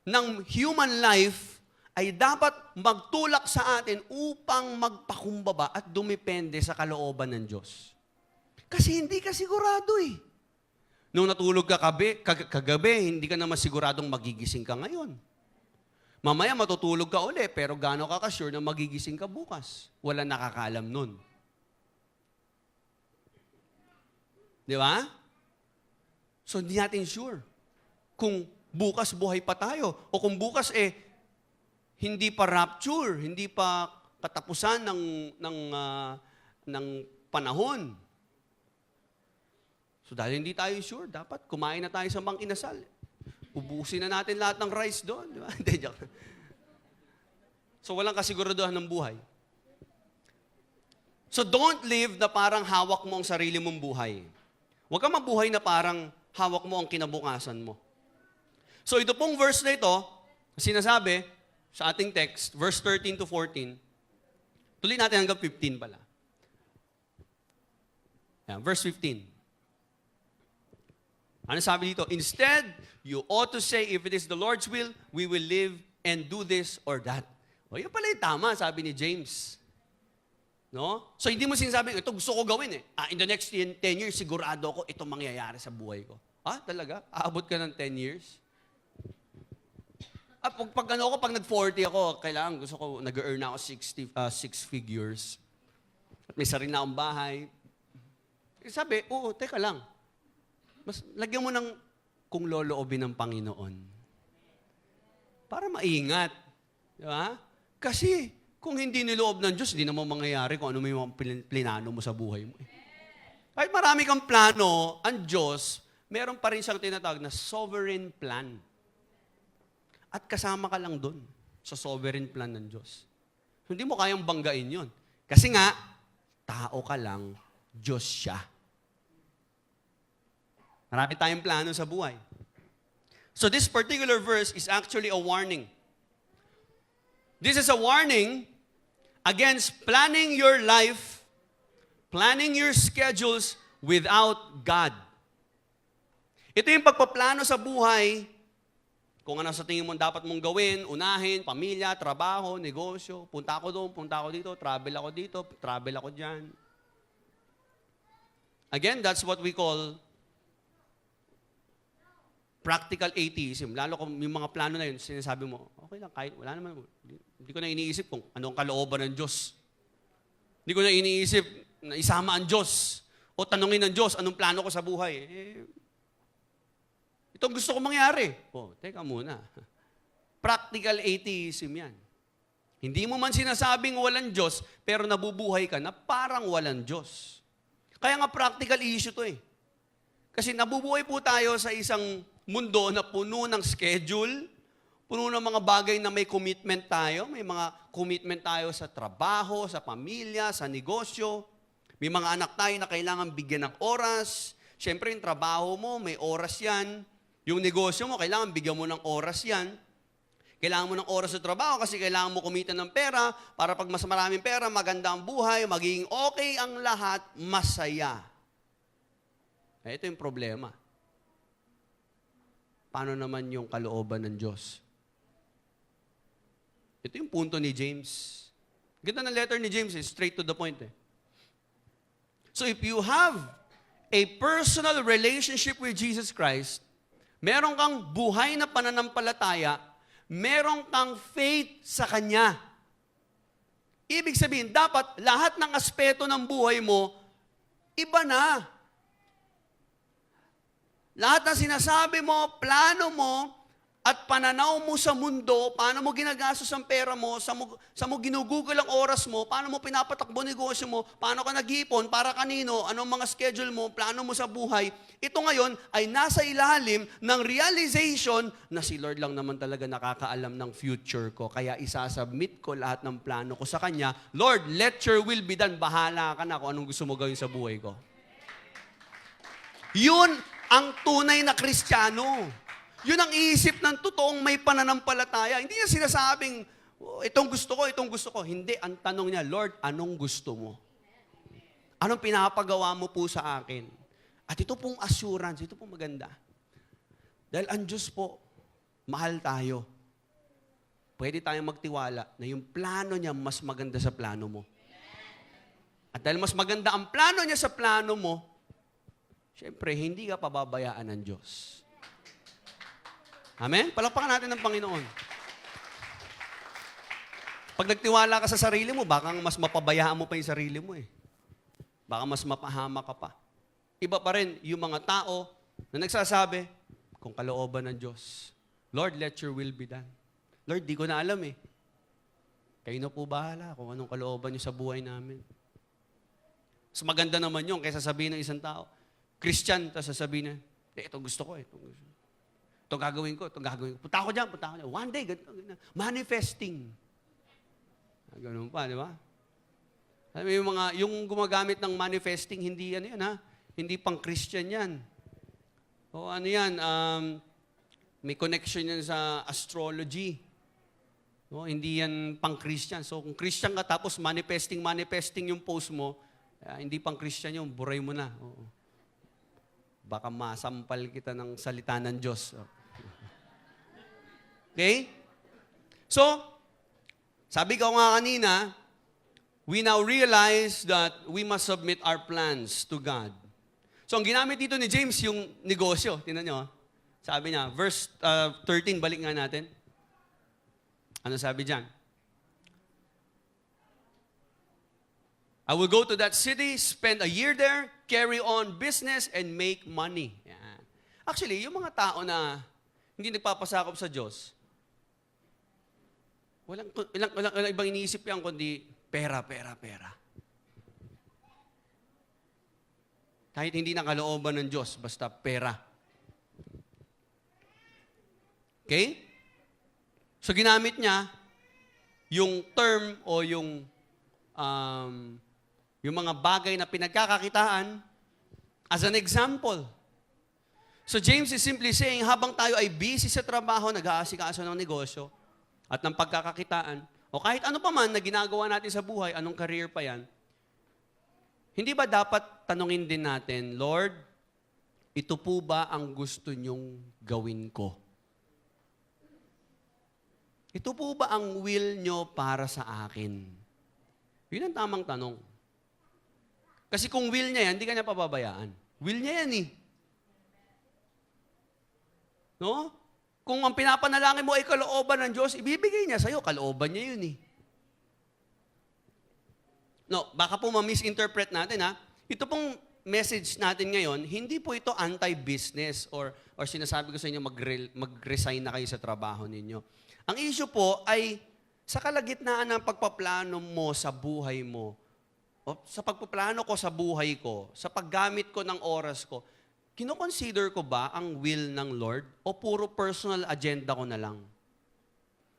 ng human life ay dapat magtulak sa atin upang magpakumbaba at dumepende sa kalooban ng Diyos. Kasi hindi ka sigurado eh. Nung natulog ka kagabi, hindi ka naman siguradong magigising ka ngayon. Mamaya matutulog ka uli, pero gaano ka ka-sure na magigising ka bukas? Wala nakakaalam nun. Di ba? So hindi natin sure kung bukas buhay pa tayo o kung bukas hindi pa rapture, hindi pa katapusan ng panahon. So dahil hindi tayo sure, dapat kumain na tayo sa Mang Inasal. Ubusin na natin lahat ng rice doon. Di ba? Hindi, joke. So walang kasiguraduhan ng buhay. So don't live na parang hawak mo ang sarili mong buhay. Huwag kang mabuhay na parang hawak mo ang kinabukasan mo. So ito pong verse na ito, sinasabi sa ating text, verse 13 to 14, tuloy natin hanggang 15 pala. Yeah, verse 15. Ano sabi dito? Instead, you ought to say, if it is the Lord's will, we will live and do this or that. O, yun pala yung tama, sabi ni James. No? So, hindi mo sinasabing, ito gusto ko gawin eh. In the next 10 years, sigurado ako, ito mangyayari sa buhay ko. Talaga? Aabot ka ng 10 years? Pag nag-40 ako, gusto ko, nag-earn ako 6 figures. At may sarili na akong bahay. Sabi, teka lang. Lagyan mo ng kung loloobin ng Panginoon. Para maingat. Di ba? Kasi, kung hindi niloob ng Diyos, hindi naman mangyayari kung ano may mga plinano mo sa buhay mo. Kahit marami kang plano, ang Diyos, meron pa rin siyang tinatawag na sovereign plan. At kasama ka lang doon sa sovereign plan ng Diyos. Hindi mo kayang banggain yon. Kasi nga, tao ka lang, Diyos siya. Marami tayong plano sa buhay. So this particular verse is actually a warning. This is a warning against planning your life, planning your schedules without God. Ito yung pagpaplano sa buhay, kung ano sa tingin mo dapat mong gawin, unahin, pamilya, trabaho, negosyo, punta ako doon, punta ako dito, travel ako dyan. Again, that's what we call practical atheism. Lalo kung yung mga plano na yun, sinasabi mo, okay lang, kahit wala naman. Hindi ko na iniisip kung anong kalooban ng Diyos. Hindi ko na iniisip na isama ang Diyos o tanungin ng Diyos anong plano ko sa buhay. Itong gusto ko mangyari. Teka muna. Practical atheism yan. Hindi mo man sinasabing walang Diyos, pero nabubuhay ka na parang walang Diyos. Kaya nga practical issue to eh. Kasi nabubuhay po tayo sa isang mundo na puno ng schedule, puno ng mga bagay na may commitment tayo. May mga commitment tayo sa trabaho, sa pamilya, sa negosyo. May mga anak tayo na kailangan bigyan ng oras. Siyempre, yung trabaho mo, may oras yan. Yung negosyo mo, kailangan bigyan mo ng oras yan. Kailangan mo ng oras sa trabaho kasi kailangan mo kumita ng pera para pag mas maraming pera, maganda ang buhay, magiging okay ang lahat, masaya. Ito yung problema. Paano naman yung kalooban ng Diyos? Ito yung punto ni James. Ganda ng letter ni James, straight to the point. So if you have a personal relationship with Jesus Christ, meron kang buhay na pananampalataya, meron kang faith sa Kanya. Ibig sabihin, dapat lahat ng aspeto ng buhay mo, iba na. Lahat ng sinasabi mo, plano mo, at pananaw mo sa mundo, paano mo ginagastos ang pera mo, sa mo ginugugol ang oras mo, paano mo pinapatakbo negosyo mo, paano ka nag-iipon, para kanino, anong mga schedule mo, plano mo sa buhay, ito ngayon ay nasa ilalim ng realization na si Lord lang naman talaga nakakaalam ng future ko. Kaya isasubmit ko lahat ng plano ko sa Kanya. Lord, let your will be done. Bahala ka na kung anong gusto mo gawin sa buhay ko. Yun ang tunay na Kristiyano. Yun ang isip ng totoong may pananampalataya. Hindi niya sinasabing, itong gusto ko. Hindi, ang tanong niya, Lord, anong gusto mo? Anong pinapagawa mo po sa akin? At ito pong assurance, ito pong maganda. Dahil ang Diyos po, mahal tayo. Pwede tayong magtiwala na yung plano niya mas maganda sa plano mo. At dahil mas maganda ang plano niya sa plano mo, syempre, hindi ka pababayaan ng Diyos. Amen? Palakpakan natin ng Panginoon. Pag nagtiwala ka sa sarili mo, baka mas mapabayaan mo pa yung sarili mo eh. Baka mas mapahama ka pa. Iba pa rin yung mga tao na nagsasabi, kung kalooban ng Diyos, Lord, let your will be done. Lord, di ko na alam eh. Kayo na po bahala kung anong kalooban niyo sa buhay namin. Mas maganda naman yun kaysa sabihin ng isang tao, Christian, tapos sasabihin na, ito gusto ko. Ito gagawin ko. Punta ako dyan. One day, ganito. Manifesting. Ganun pa, di ba? Yung gumagamit ng manifesting, hindi yan ha? Hindi pang Christian yan. O ano yan, may connection yan sa astrology. O, hindi yan pang Christian. So kung Christian ka tapos manifesting yung post mo, hindi pang Christian yun, buray mo na. Oo. Baka masampal kita ng salita ng Diyos. Okay? So, sabi ko nga kanina, we now realize that we must submit our plans to God. So, ang ginamit dito ni James, yung negosyo. Tingnan nyo. Sabi niya, verse 13, balik nga natin. Ano sabi dyan? I will go to that city, spend a year there, carry on business, and make money. Yan. Actually, yung mga tao na hindi nagpapasakop sa Diyos, walang ibang iniisip yan kundi pera, pera, pera. Kahit hindi nakalooban ng Diyos, basta pera. Okay? So ginamit niya yung term o yung mga bagay na pinagkakakitaan as an example. So James is simply saying, habang tayo ay busy sa trabaho, nag-aasikaso ng negosyo at ng pagkakakitaan, o kahit ano pa man na ginagawa natin sa buhay, anong career pa yan, hindi ba dapat tanungin din natin, Lord, ito po ba ang gusto nyong gawin ko? Ito po ba ang will nyo para sa akin? Yun ang tamang tanong. Kasi kung will niya yan, hindi ka niya pababayaan. Will niya yan eh. No? Kung ang pinapanalangin mo ay kalooban ng Diyos, ibibigay niya sa'yo, kalooban niya yun eh. No, baka po ma-misinterpret natin ha. Ito pong message natin ngayon, hindi po ito anti-business or sinasabi ko sa inyo mag-resign na kayo sa trabaho ninyo. Ang issue po ay sa kalagitnaan ng pagpaplano mo sa buhay mo, o sa pagpaplano ko sa buhay ko, sa paggamit ko ng oras ko, kino-consider ko ba ang will ng Lord o puro personal agenda ko na lang?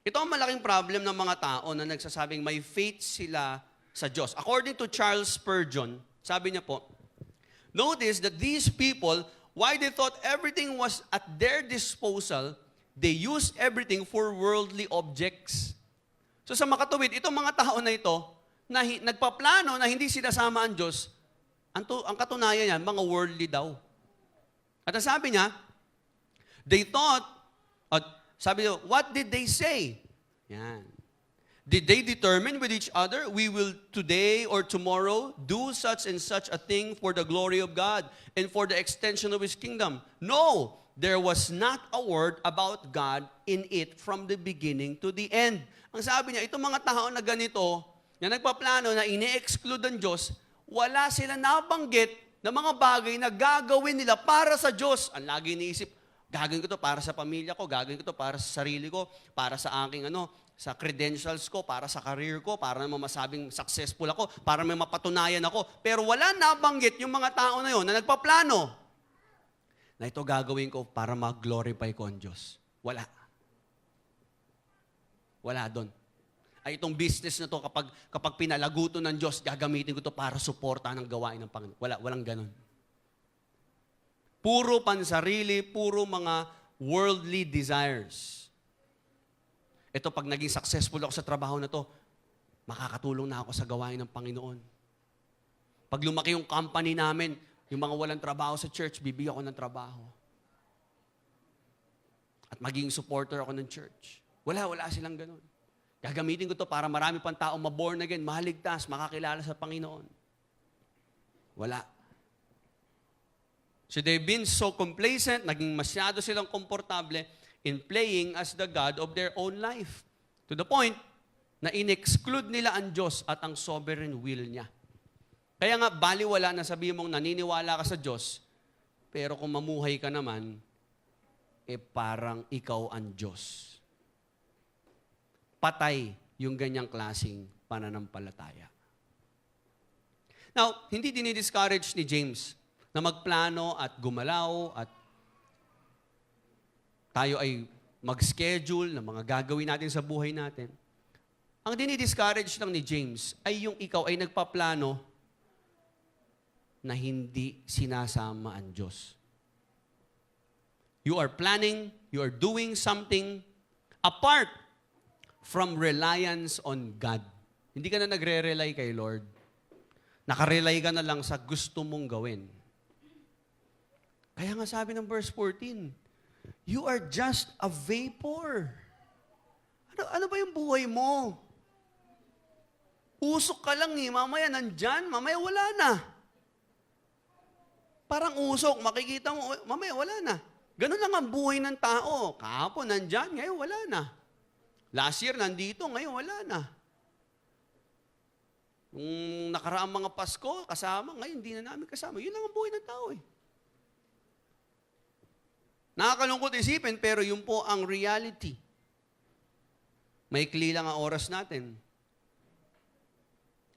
Ito ang malaking problem ng mga tao na nagsasabing may faith sila sa Diyos. According to Charles Spurgeon, sabi niya po, notice that these people, why they thought everything was at their disposal, they used everything for worldly objects. So sa makatuwid, itong mga tao na ito, na nagpaplano na hindi sinasama ang Diyos, ang katunayan yan, mga worldly daw. At ang sabi niya, they thought, sabi niya, what did they say? Yan. Did they determine with each other, we will today or tomorrow do such and such a thing for the glory of God and for the extension of His kingdom? No, there was not a word about God in it from the beginning to the end. Ang sabi niya, itong mga tao na ganito, na nagpaplano na ini-exclude ang Diyos, wala sila nabanggit na mga bagay na gagawin nila para sa Diyos. Ang lagi iniisip, gagawin ko to para sa pamilya ko, gagawin ko to para sa sarili ko, para sa aking sa credentials ko, para sa career ko, para naman masabing successful ako, para may mapatunayan ako. Pero wala nabanggit yung mga tao na yon na nagpaplano na ito gagawin ko para mag-glorify ko ang Diyos. Wala. Wala doon. Ay itong business na to, kapag pinalago to ng Diyos, gagamitin ko to para suporta ng gawain ng Panginoon. Walang ganun. Puro pansarili, puro mga worldly desires. Ito, pag naging successful ako sa trabaho na to, makakatulong na ako sa gawain ng Panginoon. Pag lumaki yung company namin, yung mga walang trabaho sa church, bibigyan ako ng trabaho. At maging supporter ako ng church. Wala silang ganun. Gagamitin ko to para marami pang tao ma-born again, mahaligtas, makakilala sa Panginoon. Wala. So they've been so complacent, naging masyado silang komportable in playing as the God of their own life. To the point na in-exclude nila ang Diyos at ang sovereign will niya. Kaya nga, baliwala na sabihin mong naniniwala ka sa Diyos, pero kung mamuhay ka naman, parang ikaw ang Diyos. Patay yung ganyang klaseng pananampalataya. Now, hindi dinidiscourage ni James na magplano at gumalaw at tayo ay mag-schedule ng mga gagawin natin sa buhay natin. Ang dinidiscourage lang ni James ay yung ikaw ay nagpaplano na hindi sinasama ang Diyos. You are planning, you are doing something apart from reliance on God. Hindi ka na nagre-rely kay Lord. Nakarely ka na lang sa gusto mong gawin. Kaya nga sabi ng verse 14, you are just a vapor. Ano ba yung buhay mo? Usok ka lang mamaya nandyan, mamaya wala na. Parang usok, makikita mo, mamaya wala na. Ganun lang ang buhay ng tao. Kahapon nandyan, ngayon wala na. Last year nandito, ngayon wala na. Nung nakaraang mga Pasko, kasama, ngayon hindi na namin kasama. Yun lang ang buhay ng tao eh. Nakakalungkot isipin, pero yun po ang reality. Maikli lang ang oras natin.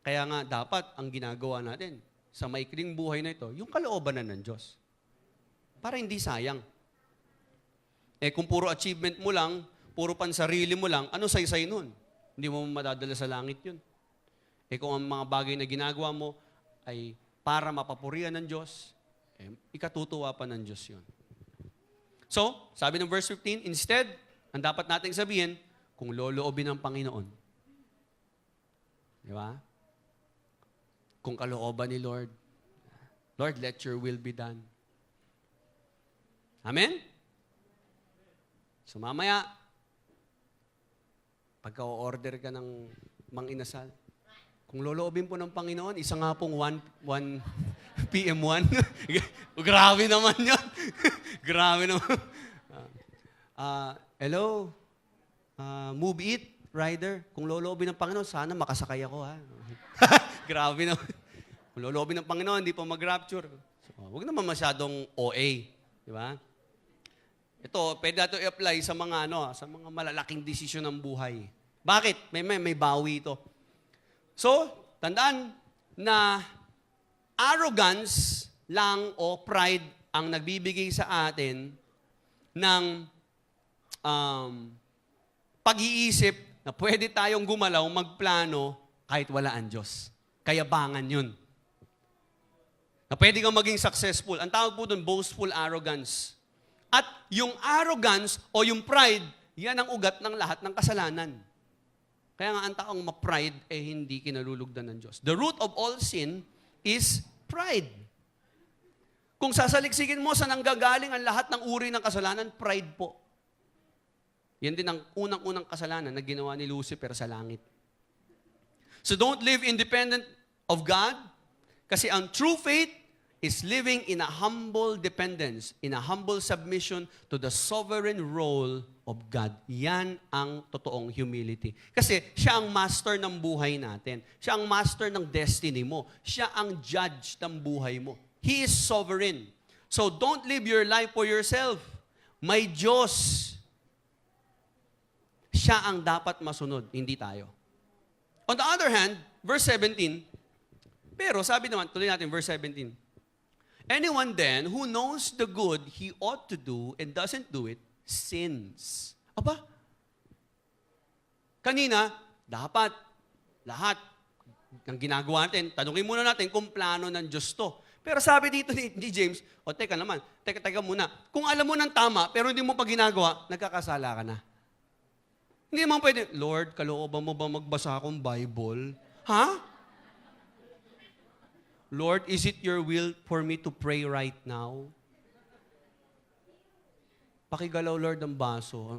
Kaya nga, dapat ang ginagawa natin sa maikling buhay na ito, yung kalooban na ng Diyos. Para hindi sayang. Eh kung puro achievement mo lang, puro pansarili mo lang, ano saysay nun? Hindi mo madadala sa langit yun. Eh kung ang mga bagay na ginagawa mo ay para mapapurihan ng Diyos, eh, ikatutuwa pa ng Diyos yun. So, sabi ng verse 15, instead, ang dapat nating sabihin, kung loloobin ng Panginoon. Di ba? Kung kalooban ni Lord, Lord, let your will be done. Amen? So mamaya, pagka-order ka ng mang-inasal, kung loloobin po ng Panginoon, isa nga pong 1 PM 1. Grabe naman yun. Grabe naman. Hello? Move it, rider. Kung loloobin ng Panginoon, sana makasakay ako, ha? Grabe naman. Kung loloobin ng Panginoon, hindi pa mag-rapture. So, huwag naman masyadong OA. Di ba? Ito, pwede natin i-apply sa mga, sa mga malalaking desisyon ng buhay. Bakit? May bawi ito. So, tandaan na arrogance lang o pride ang nagbibigay sa atin ng pag-iisip na pwede tayong gumalaw, magplano, kahit wala ang Diyos. Kayabangan yun. Na pwede kang maging successful. Ang tawag po doon, boastful arrogance. At yung arrogance o yung pride, yan ang ugat ng lahat ng kasalanan. Kaya nga ang taong ma-pride, hindi kinalulugdan ng Diyos. The root of all sin is pride. Kung sasaliksikin mo sa nanggagaling ang lahat ng uri ng kasalanan, pride po. Yan din ang unang-unang kasalanan na ginawa ni Lucifer sa langit. So don't live independent of God, kasi ang true faith is living in a humble dependence, in a humble submission to the sovereign role of God. Yan ang totoong humility. Kasi siya ang master ng buhay natin. Siya ang master ng destiny mo. Siya ang judge ng buhay mo. He is sovereign. So don't live your life for yourself. May Diyos. Siya ang dapat masunod, hindi tayo. On the other hand, verse 17, pero sabi naman, tuloy natin verse 17, anyone then who knows the good he ought to do and doesn't do it, sins. Aba? Kanina, dapat, lahat ng ginagawa natin, tanungin muna natin kung plano ng Diyos to. Pero sabi dito ni James, teka naman, teka muna, kung alam mo ng tama, pero hindi mo pa ginagawa, nagkakasala ka na. Hindi naman pwede, Lord, kalooban mo ba magbasa akong Bible? Ha? Lord, is it your will for me to pray right now? Pakigalaw, Lord, ang baso.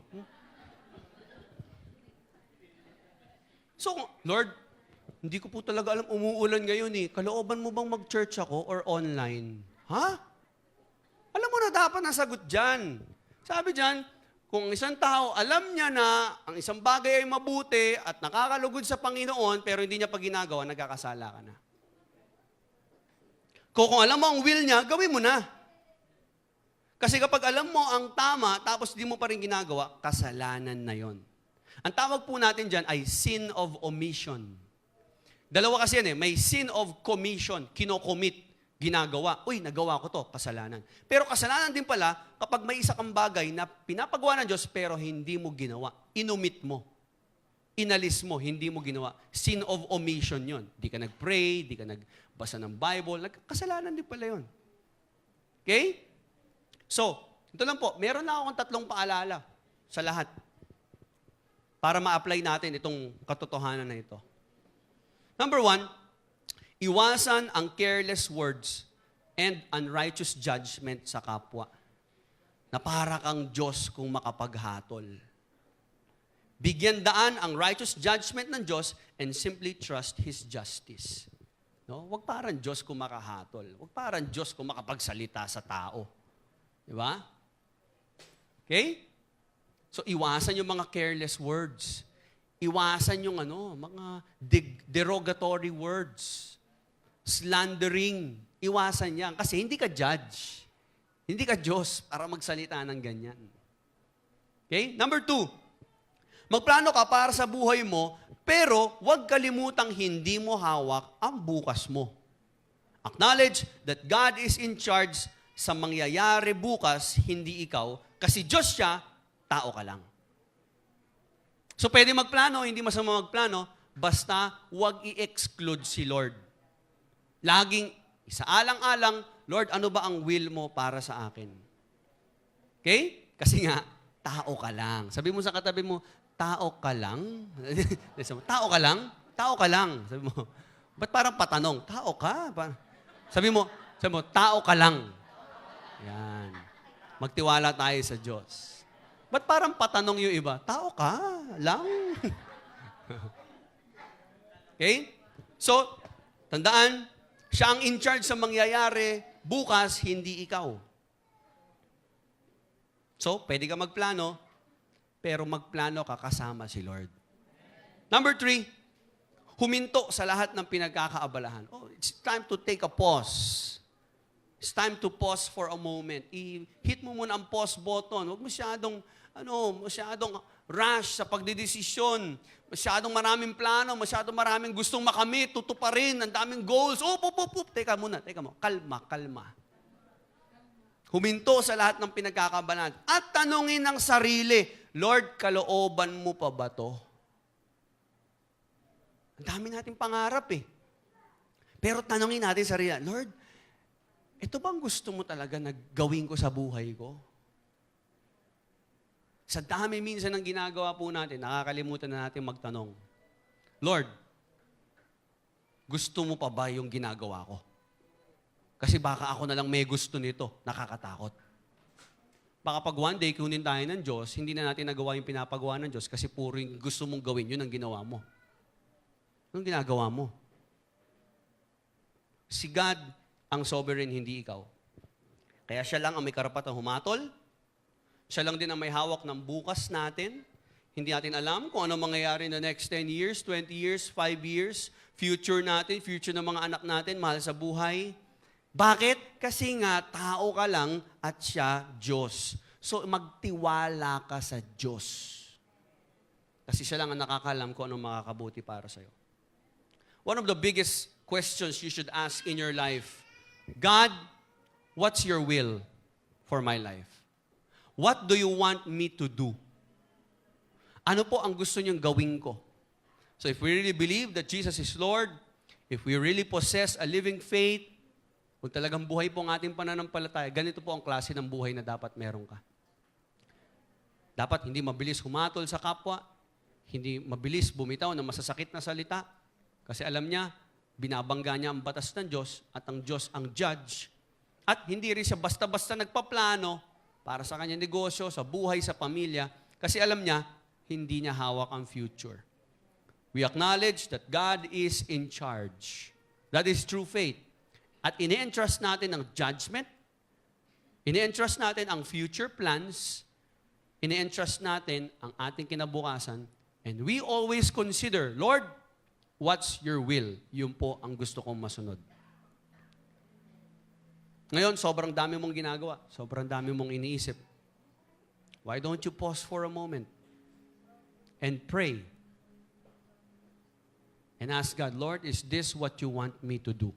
So, Lord, hindi ko po talaga alam, umuulan ngayon eh. Kalooban mo bang mag-church ako or online? Ha? Alam mo na dapat nasagot dyan. Sabi dyan, kung isang tao, alam niya na ang isang bagay ay mabuti at nakakalugod sa Panginoon, pero hindi niya pa ginagawa, nagkakasala ka na. Kung alam mo ang will niya, gawin mo na. Kasi kapag alam mo ang tama, tapos di mo pa rin ginagawa, kasalanan na yon. Ang tawag po natin dyan ay sin of omission. Dalawa kasi yan eh. May sin of commission, kinocommit, ginagawa. Uy, nagawa ko to, kasalanan. Pero kasalanan din pala kapag may isa kang bagay na pinapagawa ng Diyos pero hindi mo ginawa. Inumit mo. Inalis mo, hindi mo ginawa. Sin of omission yon. Di ka nag-pray, di ka nagbasa ng Bible. Kasalanan din pala yon. Okay? So, ito lang po. Meron na akong 3 paalala sa lahat para ma-apply natin itong katotohanan na ito. Number 1, iwasan ang careless words and unrighteous judgment sa kapwa na para kang Diyos kung makapaghatol. Bigyan daan ang righteous judgment ng Diyos and simply trust His justice. No? Huwag parang Diyos kung makahatol. Huwag parang Diyos kung makapagsalita sa tao. Di ba? Okay? So, iwasan yung mga careless words. Iwasan yung mga derogatory words. Slandering. Iwasan yan. Kasi hindi ka judge. Hindi ka Diyos para magsalita ng ganyan. Okay? Number 2, magplano ka para sa buhay mo, pero huwag kalimutang hindi mo hawak ang bukas mo. Acknowledge that God is in charge sa mangyayari bukas, hindi ikaw. Kasi Diyos siya, tao ka lang. So pwede magplano, hindi masama magplano, basta huwag i-exclude si Lord. Laging isaalang-alang, Lord, ano ba ang will mo para sa akin? Okay? Kasi nga, tao ka lang. Sabi mo sa katabi mo, tao ka lang? Tao ka lang? Tao ka lang. Sabi mo, ba't parang patanong? Tao ka? Sabi mo, tao ka lang. Yan. Magtiwala tayo sa Diyos. Ba't parang patanong yung iba? Tao ka lang. Okay? So, tandaan, siya ang in charge sa mangyayari, bukas, hindi ikaw. So, pwede ka magplano, pero magplano ka kasama si Lord. Number 3, huminto sa lahat ng pinagkakaabalahan. Oh, it's time to take a pause. It's time to pause for a moment. I-hit mo muna ang pause button. Huwag masyadong rush sa pagdedesisyon. Masyadong maraming plano, masyadong maraming gustong makamit, tutuparin, ang daming goals. Oh, teka mo. Kalma. Huminto sa lahat ng pinagkakaabalahan. At tanungin ng sarili, Lord, kalooban mo pa ba to? Ang dami nating pangarap eh. Pero tanungin natin sa sarili, Lord, ito bang gusto mo talaga na gawin ko sa buhay ko? Sa dami minsan ng ginagawa po natin, nakakalimutan na natin magtanong, Lord, gusto mo pa ba yung ginagawa ko? Kasi baka ako na lang may gusto nito, nakakatakot. Baka pag one day, kunin tayo ng Diyos, hindi na natin nagawa yung pinapagawa ng Diyos kasi puro yung gusto mong gawin, yun ang ginawa mo. Anong ginagawa mo? Si God ang sovereign, hindi ikaw. Kaya siya lang ang may karapatang humatol. Siya lang din ang may hawak ng bukas natin. Hindi natin alam kung ano mangyayari in the next 10 years, 20 years, 5 years, future natin, future ng mga anak natin, mahal sa buhay. Bakit? Kasi nga, tao ka lang at siya, Diyos. So, magtiwala ka sa Diyos. Kasi siya lang ang nakakalam kung anong makakabuti para sa'yo. One of the biggest questions you should ask in your life, God, what's your will for my life? What do you want me to do? Ano po ang gusto niyong gawin ko? So if we really believe that Jesus is Lord, if we really possess a living faith, kung talagang buhay po ang ating pananampalataya, ganito po ang klase ng buhay na dapat meron ka. Dapat hindi mabilis humatol sa kapwa, hindi mabilis bumitaw ng masasakit na salita, kasi alam niya, binabangga niya ang batas ng Diyos at ang Diyos ang judge. At hindi rin siya basta-basta nagpaplano para sa kanyang negosyo, sa buhay, sa pamilya, kasi alam niya, hindi niya hawak ang future. We acknowledge that God is in charge. That is true faith. At ini-entrust natin ang judgment, ini-entrust natin ang future plans, ini-entrust natin ang ating kinabukasan, and we always consider, Lord, what's your will? Yun po ang gusto kong masunod. Ngayon, sobrang dami mong ginagawa. Sobrang dami mong iniisip. Why don't you pause for a moment and pray and ask God, Lord, is this what you want me to do?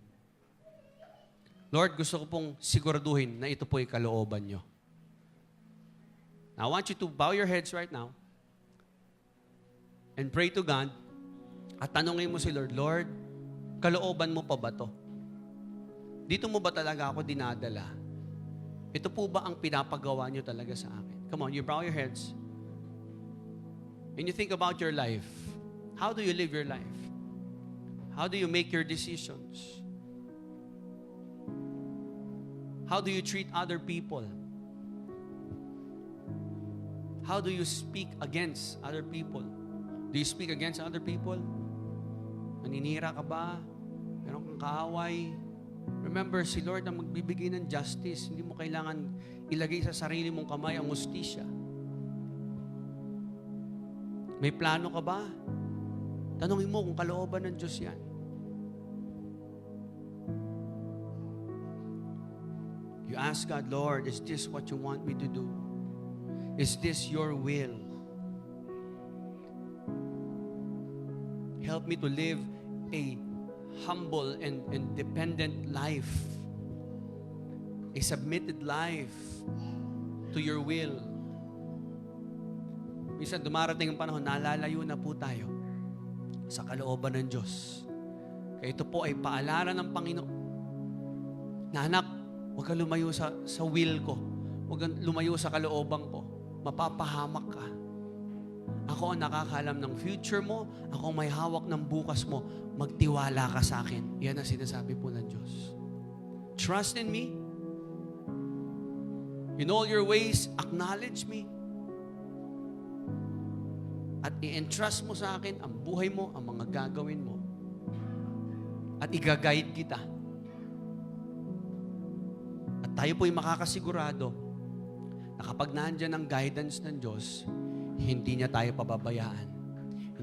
Lord, gusto ko pong siguraduhin na ito po'y kalooban nyo. Now, I want you to bow your heads right now and pray to God. At tanungin mo si Lord, Lord, kalooban mo pa ba to? Dito mo ba talaga ako dinadala? Ito po ba ang pinapagawa nyo talaga sa akin? Come on, you bow your heads. And you think about your life. How do you live your life? How do you make your decisions? How do you treat other people? How do you speak against other people? Do you speak against other people? Naninira ka ba? meron kang kaaway, remember, si Lord ang magbibigay ng justice. Hindi mo kailangan ilagay sa sarili mong kamay ang hustisya. May plano ka ba? Tanungin mo kung kalooban ng Diyos yan. You ask God, Lord, is this what you want me to do? Is this your will? Help me to live a humble and dependent life. A submitted life to your will. Minsan dumarating ang panahon, nalalayo na po tayo sa kalooban ng Diyos. Kaya ito po ay paalaran ng Panginoon. Na anak, huwag ka lumayo sa will ko. Huwag kang lumayo sa kalooban ko. Mapapahamak ka. Ako ang nakakalam ng future mo. Ako ang may hawak ng bukas mo. Magtiwala ka sa akin. Yan ang sinasabi po ng Diyos. Trust in me. In all your ways, acknowledge me. At i-entrust mo sa akin ang buhay mo, ang mga gagawin mo. At i-guide kita. At tayo po'y makakasigurado na kapag nandyan ang guidance ng Diyos, hindi niya tayo pababayaan.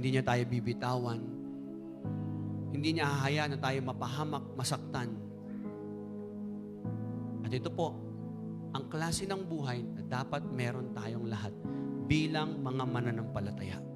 Hindi niya tayo bibitawan. Hindi niya hahayaan na tayo mapahamak, masaktan. At ito po, ang klase ng buhay na dapat meron tayong lahat bilang mga mananampalataya.